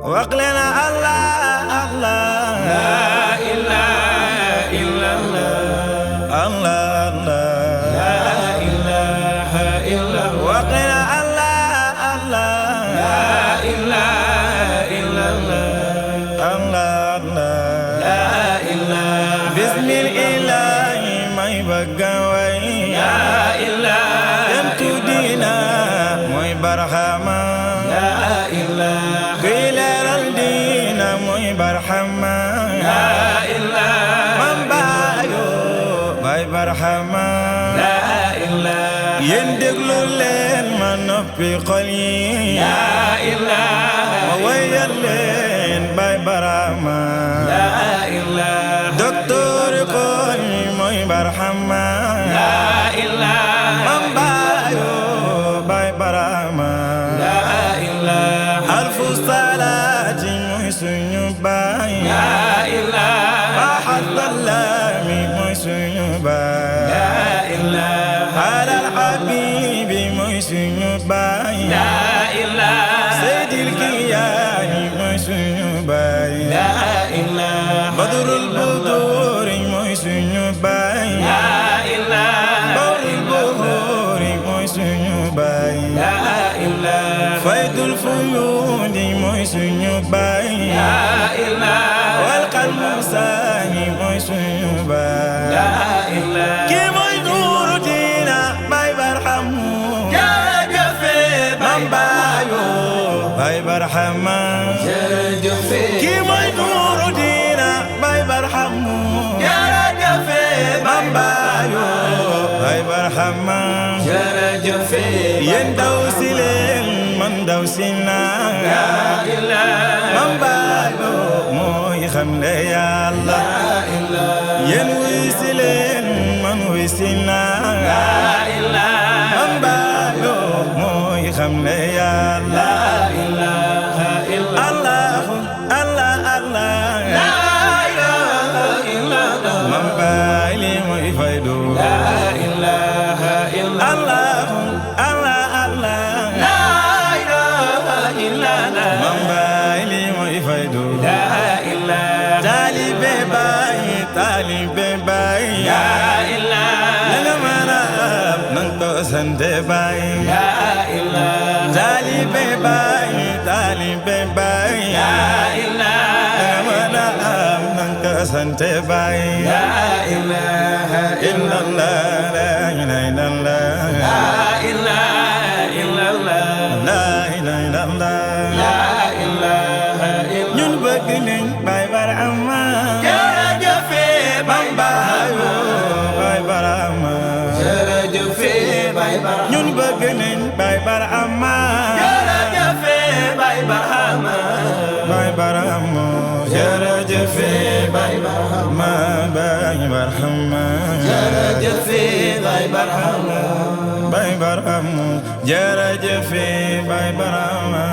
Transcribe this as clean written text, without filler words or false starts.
وقلنا الله الله لا إله إلا الله الله لا إله إلا الله وقلنا الله الله لا إله إلا الله الله لا إله بسم الإله ما يبقى وين لا إله يمتو دينا ما يبرحما لا إله بلال الدين ما يبرحما لا إله من بايو ما يبرحما لا إله يندقلو الليل ما نبي قليل لا إله ويلين باي برحما لا إله دكتور قولي ما يبرحما لا إله من بايو باي برحما لا إله ألف صلاة محسن باي لا إله أحد الله محسن باي لا إله على الحبيب محسن باي لا إله سيد الكيان محسن باي لا إله بدر البدور محسن باي لا إله بور البهور محسن باي لا إله فيض الفيوض محسن باي لا إله والقلب ثاني محسن باي لا إله كي موي نور دينا باي برحمو جرجف من بايو باي برحمة جرجف كي موي نور دينا باي برحمو جرجف من بايو باي برحمة جرجف يندو سلين من دو سنا لا إله من بايو موي خملي يا الله لا إله ينوي سلين من وسنا لا إله من بايو موي خملي يا الله لا إله إلا الله الله الله لا إله إلا الله من بايلي موي فايدو لا إله إلا الله الله الله لا إله إلا الله من بايلي موي فايدو لا إله طالب باي طالب باي لا إله لنا مراب ننتو سند باي لا إله طالب باي طالب باي لا إله لنا مراب ننتو سند باي لا إله إلا الله لا إله إلا الله لا إله إلا الله لا إله إلا الله لا إله إلا ñun bëgg nañ Baay Barhama jërëjëf Bamba Baay Barhama jërëjëf Baay Barhama ñun bëgg nañ Baay Barhama jërëjëf Baay Barhama Baay Barhama jërëjëf Baay Barhama Baay Barhama jërëjëf Baay Barhama Baay Barhama jërëjëf Baay Barhama